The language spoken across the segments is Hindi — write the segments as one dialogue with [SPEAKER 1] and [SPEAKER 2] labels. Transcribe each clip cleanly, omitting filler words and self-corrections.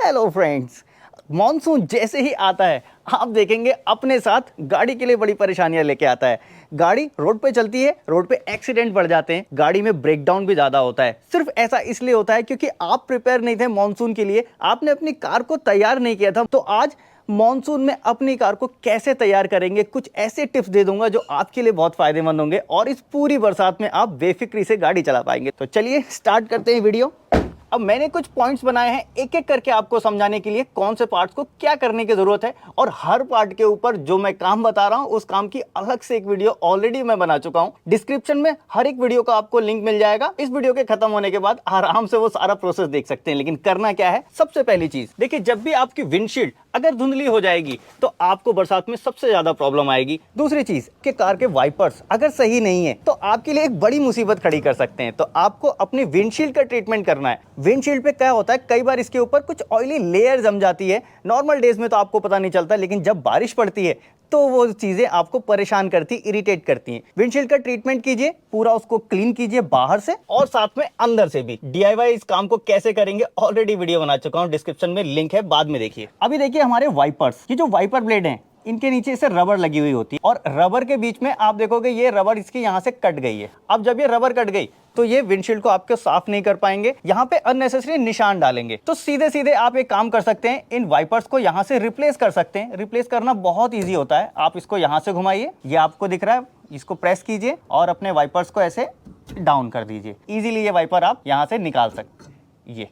[SPEAKER 1] हेलो फ्रेंड्स, मॉनसून जैसे ही आता है आप देखेंगे अपने साथ गाड़ी के लिए बड़ी परेशानियां लेके आता है। गाड़ी रोड पे चलती है, रोड पे एक्सीडेंट बढ़ जाते हैं, गाड़ी में ब्रेकडाउन भी ज़्यादा होता है। सिर्फ ऐसा इसलिए होता है क्योंकि आप प्रिपेयर नहीं थे मॉनसून के लिए, आपने अपनी कार को तैयार नहीं किया था। तो आज मॉनसून में अपनी कार को कैसे तैयार करेंगे, कुछ ऐसे टिप्स दे दूंगा जो आपके लिए बहुत फायदेमंद होंगे और इस पूरी बरसात में आप बेफिक्री से गाड़ी चला पाएंगे। तो चलिए स्टार्ट करते हैं वीडियो। अब मैंने कुछ पॉइंट्स बनाए हैं एक एक करके आपको समझाने के लिए कौन से पार्ट्स को क्या करने की जरूरत है, और हर पार्ट के ऊपर जो मैं काम बता रहा हूं उस काम की अलग से एक वीडियो ऑलरेडी मैं बना चुका हूं। डिस्क्रिप्शन में हर एक वीडियो का आपको लिंक मिल जाएगा। इस वीडियो के खत्म होने के बाद आराम से वो सारा प्रोसेस देख सकते हैं। लेकिन करना क्या है, सबसे पहली चीज देखिए, जब भी आपकी विंडशील्ड अगर धुंधली हो जाएगी तो आपको बरसात में सबसे ज्यादा प्रॉब्लम आएगी। दूसरी चीज कि कार के वाइपर्स अगर सही नहीं है तो आपके लिए एक बड़ी मुसीबत खड़ी कर सकते हैं। तो आपको अपनी विंडशील्ड का ट्रीटमेंट करना है। विंडशील्ड पे क्या होता है, कई बार इसके ऊपर कुछ ऑयली लेयर जम जाती है। नॉर्मल डेज में तो आपको पता नहीं चलता, लेकिन जब बारिश पड़ती है तो वो चीजें आपको परेशान करती, इरिटेट करती हैं। विंडशील्ड का ट्रीटमेंट कीजिए, पूरा उसको क्लीन कीजिए बाहर से और साथ में अंदर से भी। DIY इस काम को कैसे करेंगे ऑलरेडी वीडियो बना चुका हूं, डिस्क्रिप्शन में लिंक है, बाद में देखिए। अभी देखिए हमारे वाइपर्स, ये जो वाइपर ब्लेड हैं इनके नीचे से रबर लगी हुई होती है और रबर के बीच में आप देखोगे ये रबर इसकी यहाँ से कट गई है। अब जब ये रबर कट गई तो ये विंडशील्ड को आपको साफ नहीं कर पाएंगे, यहाँ पे अननेसेसरी निशान डालेंगे। तो सीधे सीधे आप एक काम कर सकते हैं, इन वाइपर्स को यहाँ से रिप्लेस कर सकते हैं। रिप्लेस करना बहुत ईजी होता है। आप इसको यहाँ से घुमाइए, ये आपको दिख रहा है, इसको प्रेस कीजिए और अपने वाइपर्स को ऐसे डाउन कर दीजिए। इजीली ये वाइपर आप यहाँ से निकाल सकते हैं। ये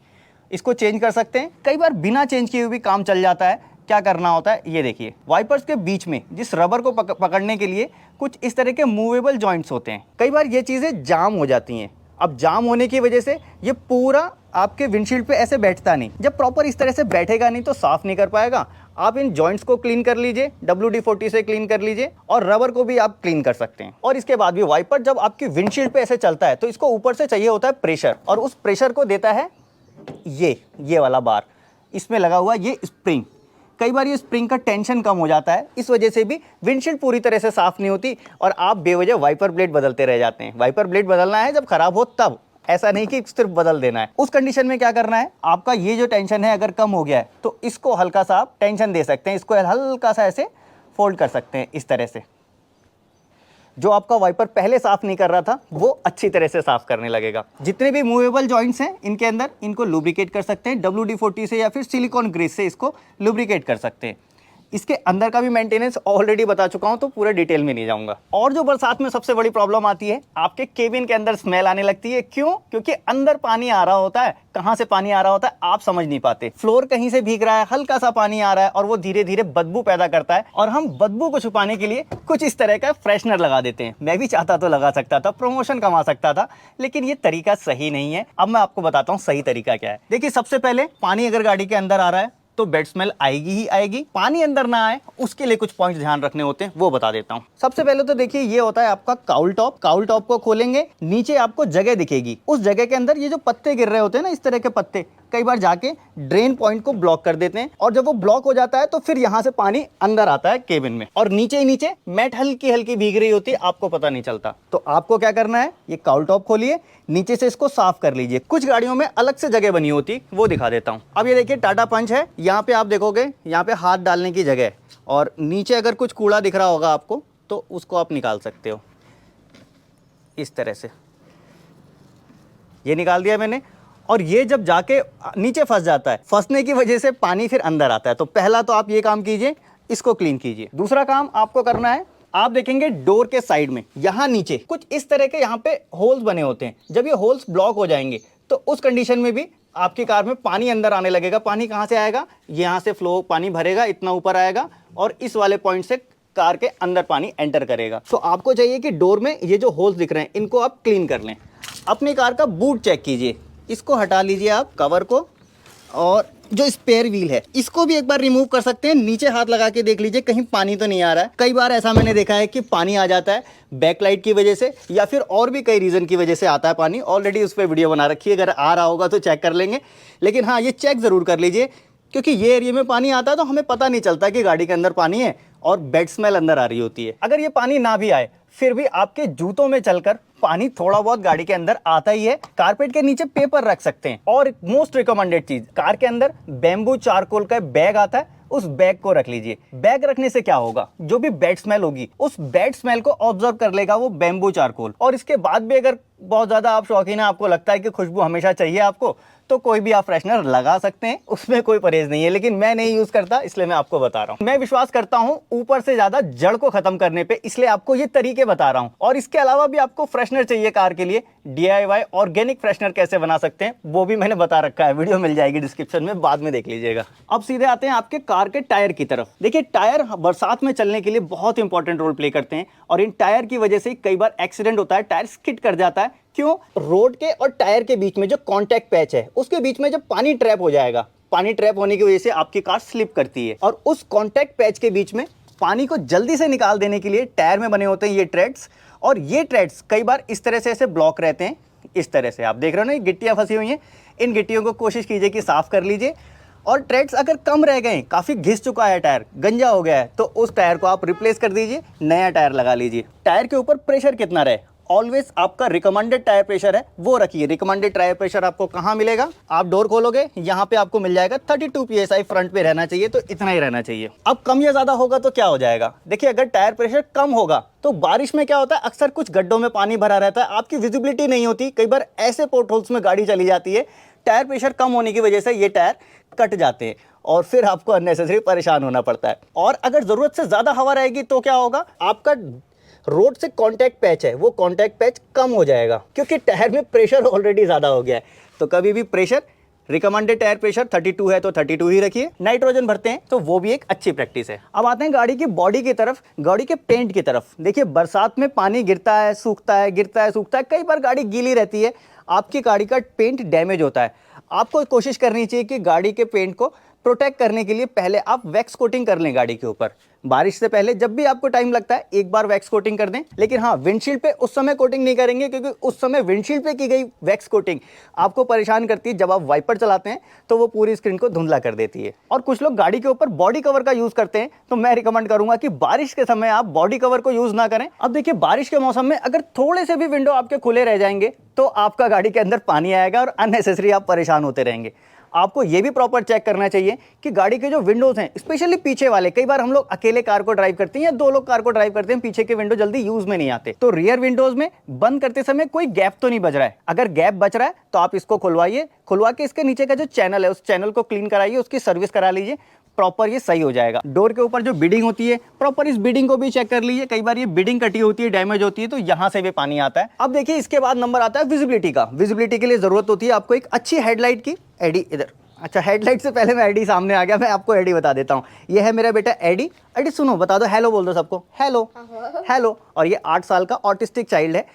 [SPEAKER 1] इसको चेंज कर सकते हैं। कई बार बिना चेंज किए हुए भी काम चल जाता है। क्या करना होता है, ये देखिए, वाइपर्स के बीच में जिस रबर को पकड़ने के लिए कुछ इस तरह के मूवेबल जॉइंट्स होते हैं। कई बार ये चीज़ें जाम हो जाती हैं। अब जाम होने की वजह से ये पूरा आपके विंडशील्ड पे ऐसे बैठता नहीं। जब प्रॉपर इस तरह से बैठेगा नहीं तो साफ नहीं कर पाएगा। आप इन जॉइंट्स को क्लीन कर लीजिए, WD-40 से क्लीन कर लीजिए और रबर को भी आप क्लीन कर सकते हैं। और इसके बाद भी वाइपर जब आपकी विंडशील्ड पे ऐसे चलता है तो इसको ऊपर से चाहिए होता है प्रेशर, और उस प्रेशर को देता है ये वाला बार, इसमें लगा हुआ ये स्प्रिंग। कई बार ये स्प्रिंग का टेंशन कम हो जाता है, इस वजह से भी विंडशील्ड पूरी तरह से साफ नहीं होती और आप बेवजह वाइपर ब्लेड बदलते रह जाते हैं। वाइपर ब्लेड बदलना है जब खराब हो तब, ऐसा नहीं कि सिर्फ बदल देना है। उस कंडीशन में क्या करना है, आपका ये जो टेंशन है अगर कम हो गया है तो इसको हल्का सा आप टेंशन दे सकते हैं। इसको हल्का सा ऐसे फोल्ड कर सकते हैं इस तरह से। जो आपका वाइपर पहले साफ नहीं कर रहा था वो अच्छी तरह से साफ करने लगेगा। जितने भी मूवेबल जॉइंट्स हैं इनके अंदर, इनको लुब्रिकेट कर सकते हैं WD-40 से या फिर सिलिकॉन ग्रीस से इसको लुब्रिकेट कर सकते हैं। इसके अंदर का भी मेंटेनेंस ऑलरेडी बता चुका हूं तो पूरे डिटेल में नहीं जाऊंगा। और जो बरसात में सबसे बड़ी प्रॉब्लम आती है, आपके केबिन के अंदर स्मेल आने लगती है। क्यों? क्योंकि अंदर पानी आ रहा होता है। कहां से पानी आ रहा होता है आप समझ नहीं पाते। फ्लोर कहीं से भीग रहा है, हल्का सा पानी आ रहा है और वो धीरे धीरे बदबू पैदा करता है, और हम बदबू को छुपाने के लिए कुछ इस तरह का फ्रेशनर लगा देते हैं। मैं भी चाहता तो लगा सकता था, प्रमोशन कमा सकता था, लेकिन ये तरीका सही नहीं है। अब मैं आपको बताता हूँ सही तरीका क्या है। देखिए, सबसे पहले पानी अगर गाड़ी के अंदर आ रहा है तो बेड स्मेल आएगी ही आएगी। पानी अंदर ना आए उसके लिए कुछ पॉइंट्स ध्यान रखने होते हैं, वो बता देता हूँ। सबसे पहले तो देखिए, ये होता है आपका काउल टॉप। काउल टॉप को खोलेंगे, नीचे आपको जगह दिखेगी। उस जगह के अंदर ये जो पत्ते गिर रहे होते हैं ना, इस तरह के पत्ते कई बार जाके ड्रेन पॉइंट को ब्लॉक कर देते हैं, और जब वो ब्लॉक हो जाता है तो फिर यहाँ से पानी अंदर आता है केबिन में, और नीचे ही नीचे मैट हल्की हल्की भीग रही होती है, आपको पता नहीं चलता। तो आपको क्या करना है, ये काउल टॉप खोलिए, नीचे से इसको साफ कर लीजिए। कुछ गाड़ियों में अलग से जगह बनी होती, वो दिखा देता हूँ। अब ये देखिए, टाटा पंच है, यहाँ पे आप देखोगे यहाँ पे हाथ डालने की जगह है, और नीचे अगर कुछ कूड़ा दिख रहा होगा आपको तो उसको आप निकाल सकते हो इस तरह से। ये निकाल दिया मैंने, और ये जब जाके नीचे फंस जाता है, फंसने की वजह से पानी फिर अंदर आता है। तो पहला तो आप ये काम कीजिए, इसको क्लीन कीजिए। दूसरा काम आपको करना है, आप देखेंगे डोर के साइड में यहाँ नीचे कुछ इस तरह के यहाँ पे होल्स बने होते हैं। जब ये होल्स ब्लॉक हो जाएंगे तो उस कंडीशन में भी आपकी कार में पानी अंदर आने लगेगा। पानी कहाँ से आएगा, यहाँ से फ्लो पानी भरेगा, इतना ऊपर आएगा और इस वाले पॉइंट से कार के अंदर पानी एंटर करेगा। तो आपको चाहिए कि डोर में ये जो होल्स दिख रहे हैं इनको आप क्लीन कर लें। अपनी कार का बूट चेक कीजिए, इसको हटा लीजिए आप कवर को, और जो स्पेयर व्हील है इसको भी एक बार रिमूव कर सकते हैं। नीचे हाथ लगा के देख लीजिए कहीं पानी तो नहीं आ रहा है। कई बार ऐसा मैंने देखा है कि पानी आ जाता है बैकलाइट की वजह से, या फिर और भी कई रीज़न की वजह से आता है पानी। ऑलरेडी उस पर वीडियो बना रखी है, अगर आ रहा होगा तो चेक कर लेंगे। लेकिन हाँ, ये चेक ज़रूर कर लीजिए, क्योंकि ये एरिया में पानी आता है तो हमें पता नहीं चलता कि गाड़ी के अंदर पानी है और बेड स्मेल अंदर आ रही होती है। अगर ये पानी ना भी आए फिर भी आपके जूतों में चलकर पानी थोड़ा बहुत गाड़ी के अंदर आता ही है। कारपेट के नीचे पेपर रख सकते हैं। और मोस्ट रिकमेंडेड चीज, कार के अंदर बेम्बू चारकोल का बैग आता है, उस बैग को रख लीजिए। बैग रखने से क्या होगा, जो भी बैड स्मेल होगी उस बैड स्मेल को ऑब्जर्व कर लेगा वो बेम्बू चारकोल। और इसके बाद भी अगर बहुत ज्यादा आप शौकीन है, आपको लगता है कि खुशबू हमेशा चाहिए आपको, तो कोई भी आप फ्रेशनर लगा सकते हैं, उसमें कोई परहेज नहीं है। लेकिन मैं नहीं यूज करता, इसलिए मैं आपको बता रहा हूँ। मैं विश्वास करता हूँ ऊपर से ज्यादा जड़ को खत्म करने पे, इसलिए आपको ये तरीके बता रहा हूँ। और इसके अलावा भी आपको फ्रेशनर चाहिए कार के लिए, DIY ऑर्गेनिक फ्रेशनर कैसे बना सकते हैं वो भी मैंने बता रखा है, वीडियो मिल जाएगी डिस्क्रिप्शन में, बाद में देख लीजिएगा। अब सीधे आते हैं आपके कार के टायर की तरफ। देखिए, टायर बरसात में चलने के लिए बहुत इंपॉर्टेंट रोल प्ले करते हैं और इन टायर की वजह से कई बार एक्सीडेंट होता है, टायर स्किड कर जाता है। क्यों? रोड के और टायर के बीच में जो कांटेक्ट पैच है उसके बीच में जब पानी ट्रैप हो जाएगा, पानी ट्रैप होने की वजह से आपकी कार स्लिप करती है। और उस कांटेक्ट पैच के बीच में पानी को जल्दी से निकाल देने के लिए टायर में बने होते हैं ये ट्रेड्स। और ये ट्रेड्स कई बार इस तरह से ऐसे ब्लॉक रहते हैं, इस तरह से आप देख रहे हो ना, ये गिट्टियां फंसी हुई हैं। इन गिट्टियों को कोशिश कीजिए कि साफ कर लीजिए। और ट्रेड्स अगर कम रह गए, काफ़ी घिस चुका है टायर, गंजा हो गया है, तो उस टायर को आप रिप्लेस कर दीजिए, नया टायर लगा लीजिए। टायर के ऊपर प्रेशर कितना रहे, ऑलवेज आपका रिकमेंडेड टायर प्रेशर है वो रखिए। रिकमेंडेड टायर प्रेशर आपको कहाँ मिलेगा, आप डोर खोलोगे यहाँ पे आपको मिल जाएगा 32 PSI फ्रंट पे रहना चाहिए, तो इतना ही रहना चाहिए। अब कम या ज़्यादा होगा तो क्या हो जाएगा, देखिए अगर टायर प्रेशर कम होगा तो बारिश में क्या होता है, अक्सर कुछ गड्ढों में पानी भरा रहता है, आपकी विजिबिलिटी नहीं होती, कई बार ऐसे पोर्ट होल्स में गाड़ी चली जाती है, टायर प्रेशर कम होने की वजह से ये टायर कट जाते हैं और फिर आपको अननेसेसरी परेशान होना पड़ता है। और अगर ज़रूरत से ज़्यादा हवा रहेगी तो क्या होगा, आपका रोड से कांटेक्ट पैच है वो कांटेक्ट पैच कम हो जाएगा, क्योंकि टायर में प्रेशर ऑलरेडी ज़्यादा हो गया है। तो कभी भी प्रेशर, रिकमेंडेड टायर प्रेशर 32 है तो 32 ही रखिए। नाइट्रोजन भरते हैं तो वो भी एक अच्छी प्रैक्टिस है। अब आते हैं गाड़ी की बॉडी की तरफ, गाड़ी के पेंट की तरफ। देखिए, बरसात में पानी गिरता है, सूखता है, गिरता है, सूखता है, कई बार गाड़ी गीली रहती है, आपकी गाड़ी का पेंट डैमेज होता है। आपको कोशिश करनी चाहिए कि गाड़ी के पेंट को प्रोटेक्ट करने के लिए पहले आप वैक्स कोटिंग कर लें गाड़ी के ऊपर। बारिश से पहले जब भी आपको टाइम लगता है एक बार वैक्स कोटिंग कर दें। लेकिन हाँ, विंडशील्ड पे उस समय कोटिंग नहीं करेंगे, क्योंकि उस समय विंडशील्ड पे की गई वैक्स कोटिंग आपको परेशान करती है। जब आप वाइपर चलाते हैं तो वो पूरी स्क्रीन को धुंधला कर देती है। और कुछ लोग गाड़ी के ऊपर बॉडी कवर का यूज करते हैं, तो मैं रिकमेंड करूंगा कि बारिश के समय आप बॉडी कवर को यूज ना करें। अब देखिए, बारिश के मौसम में अगर थोड़े से भी विंडो आपके खुले रह जाएंगे तो आपका गाड़ी के अंदर पानी आएगा और अननेसेसरी आप परेशान होते रहेंगे। आपको ये भी प्रॉपर चेक करना चाहिए कि गाड़ी के जो विंडोज हैं, स्पेशली पीछे वाले, कई बार हम लोग अकेले कार को ड्राइव करते हैं या दो लोग कार को ड्राइव करते हैं, पीछे के विंडो जल्दी यूज में नहीं आते, तो रियर विंडोज में बंद करते समय कोई गैप तो नहीं बच रहा है। अगर गैप बच रहा है तो आप इसको खुलवाइए, खुलवा के इसके नीचे का जो चैनल है उस चैनल को क्लीन कराइए, उसकी सर्विस करा लीजिए, प्रॉपर ये सही हो जाएगा। डोर के ऊपर जो बीडिंग होती है, प्रॉपर इस बीडिंग को भी चेक कर लीजिए, कई बार ये बीडिंग कटी होती है, डैमेज होती है, तो यहाँ से भी पानी आता है। अब देखिए, इसके बाद नंबर आता है विजिबिलिटी का। विजिबिलिटी के लिए जरूरत होती है आपको एक अच्छी हेडलाइट की। एडी इधर, अच्छा, हेडलाइट से पहले मैं एडी सामने आ गया, मैं आपको एडी बता देता हूँ। ये है मेरा बेटा एडी। एडी सुनो, बता दो, हेलो बोल दो सबको, हेलो हेलो। और ये 8 साल का ऑटिस्टिक चाइल्ड है,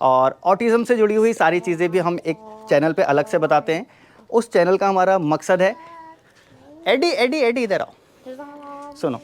[SPEAKER 1] और ऑटिज्म से जुड़ी हुई सारी चीज़ें भी हम एक चैनल पे अलग से बताते हैं। उस चैनल का हमारा मकसद है, एडी एडी एडी इधर आओ, सुनो।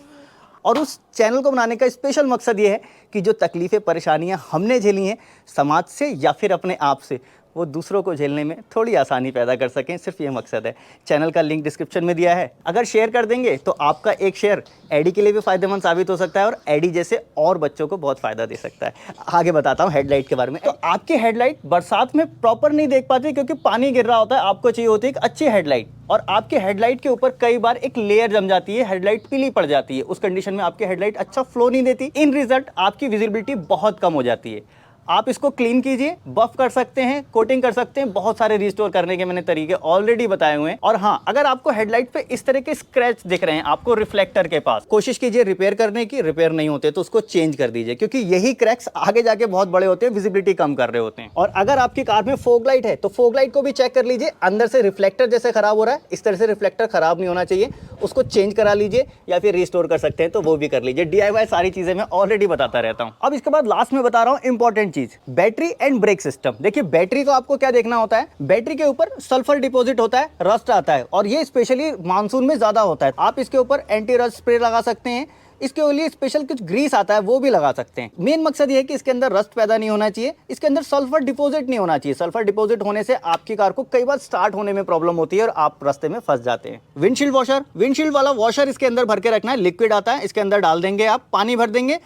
[SPEAKER 1] और उस चैनल को बनाने का स्पेशल मकसद ये है कि जो तकलीफ़ें परेशानियां हमने झेली हैं समाज से या फिर अपने आप से, वो दूसरों को झेलने में थोड़ी आसानी पैदा कर सकें, सिर्फ ये मकसद है। चैनल का लिंक डिस्क्रिप्शन में दिया है, अगर शेयर कर देंगे तो आपका एक शेयर एडी के लिए भी फ़ायदेमंद साबित हो सकता है और एडी जैसे और बच्चों को बहुत फ़ायदा दे सकता है। आगे बताता हूँ हेडलाइट के बारे में। तो आपकी हेडलाइट बरसात में प्रॉपर नहीं देख पाती क्योंकि पानी गिर रहा होता है, आपको चाहिए होती है एक अच्छी हेडलाइट, और आपके हेडलाइट के ऊपर कई बार एक लेयर जम जाती है, हेडलाइट पीली पड़ जाती है। उस कंडीशन में आपकी हेडलाइट अच्छा फ्लो नहीं देती, इन रिजल्ट आपकी विजिबिलिटी बहुत कम हो जाती है। आप इसको क्लीन कीजिए, बफ कर सकते हैं, कोटिंग कर सकते हैं, बहुत सारे रिस्टोर करने के मैंने तरीके ऑलरेडी बताए हुए हैं। और हाँ, अगर आपको हेडलाइट पे इस तरह के स्क्रैच दिख रहे हैं आपको रिफ्लेक्टर के पास, कोशिश कीजिए रिपेयर करने की। रिपेयर नहीं होते तो उसको चेंज कर दीजिए, क्योंकि यही क्रैक्स आगे जाके बहुत बड़े होते हैं, विजिबिलिटी कम कर रहे होते हैं। और अगर आपकी कार में फोग लाइट है तो फोग लाइट को भी चेक कर लीजिए, अंदर से रिफ्लेक्टर जैसे खराब हो रहा है, इस तरह से रिफ्लेक्टर खराब नहीं होना चाहिए, उसको चेंज करा लीजिए, या फिर रिस्टोर कर सकते हैं तो वो भी कर लीजिए। DIY सारी चीजें मैं ऑलरेडी बताता रहता हूँ। अब इसके बाद लास्ट में बता रहा हूँ इंपॉर्टेंट चीज, बैटरी एंड ब्रेक सिस्टम। देखिए, बैटरी को आपको क्या देखना होता है, बैटरी के ऊपर सल्फर डिपॉजिट होता है, रस्ट आता है, और ये स्पेशली मानसून में ज्यादा होता है। आप इसके ऊपर एंटी रस्ट स्प्रे लगा सकते हैं, इसके लिए स्पेशल कुछ ग्रीस आता है वो भी लगा सकते हैं। मेन मकसद ये है कि इसके अंदर रस्ट पैदा नहीं होना चाहिए, इसके अंदर सल्फर डिपॉजिट नहीं होना चाहिए। सल्फर डिपॉजिट होने से आपकी कार को कई बार स्टार्ट होने में प्रॉब्लम होती है और आप रास्ते में फंस जाते हैं। विंडशील्ड वॉशर, विंडशील्ड वाला वॉशर इसके अंदर भर के रखना है, लिक्विड आता है, इसके अंदर डाल देंगे, आप पानी भर देंगे,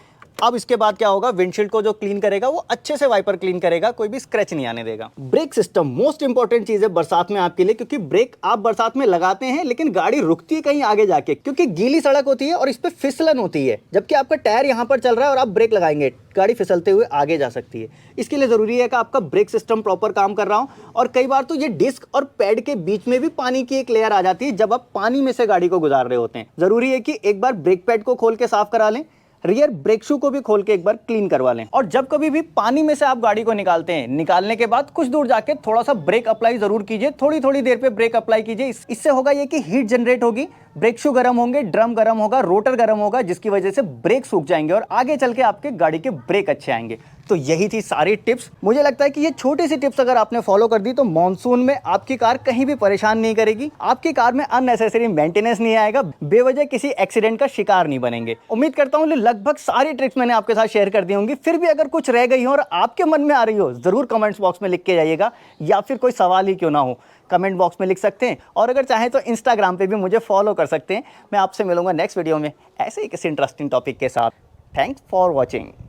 [SPEAKER 1] अब इसके बाद क्या होगा, विंडशील्ड को जो क्लीन करेगा वो अच्छे से वाइपर क्लीन करेगा, कोई भी स्क्रैच नहीं आने देगा। ब्रेक सिस्टम मोस्ट इंपॉर्टेंट चीज है बरसात में आपके लिए, क्योंकि ब्रेक आप बरसात में लगाते हैं लेकिन गाड़ी रुकती है कहीं आगे जाके, क्योंकि गीली सड़क होती है और इस पे फिसलन होती है, जबकि आपका टायर यहाँ पर चल रहा है और आप ब्रेक लगाएंगे, गाड़ी फिसलते हुए आगे जा सकती है। इसके लिए जरूरी है कि आपका ब्रेक सिस्टम प्रॉपर काम कर रहा हो। और कई बार तो ये डिस्क और पैड के बीच में भी पानी की एक लेयर आ जाती है जब आप पानी में से गाड़ी को गुजार रहे होते हैं। जरूरी है कि एक बार ब्रेक पैड को खोल के साफ करा लें, रियर ब्रेक शू को भी खोल के एक बार क्लीन करवा लें। और जब कभी भी पानी में से आप गाड़ी को निकालते हैं, निकालने के बाद कुछ दूर जाके थोड़ा सा ब्रेक अप्लाई जरूर कीजिए, थोड़ी थोड़ी देर पे ब्रेक अप्लाई कीजिए। इससे होगा ये कि हीट जनरेट होगी, ब्रेक शू गर्म होंगे, ड्रम गर्म होगा, रोटर गर्म होगा, जिसकी वजह से ब्रेक सूख जाएंगे और आगे चल के आपके गाड़ी के ब्रेक अच्छे आएंगे। तो यही थी सारी टिप्स। मुझे लगता है कि ये छोटी सी टिप्स अगर आपने फॉलो कर दी तो मॉनसून में आपकी कार कहीं भी परेशान नहीं करेगी, आपकी कार में अननेसेसरी मेंटेनेंस नहीं आएगा, बेवजह किसी एक्सीडेंट का शिकार नहीं बनेंगे। उम्मीद करता हूँ लगभग सारी ट्रिक्स मैंने आपके साथ शेयर कर दी होंगी। फिर भी अगर कुछ रह गई हो और आपके मन में आ रही हो, जरूर कमेंट्स बॉक्स में लिख के जाइएगा, या फिर कोई सवाल ही क्यों ना हो कमेंट बॉक्स में लिख सकते हैं। और अगर चाहें तो इंस्टाग्राम पे भी मुझे फॉलो कर सकते हैं। मैं आपसे मिलूंगा नेक्स्ट वीडियो में ऐसे ही किसी इंटरेस्टिंग टॉपिक के साथ। Thanks for watching.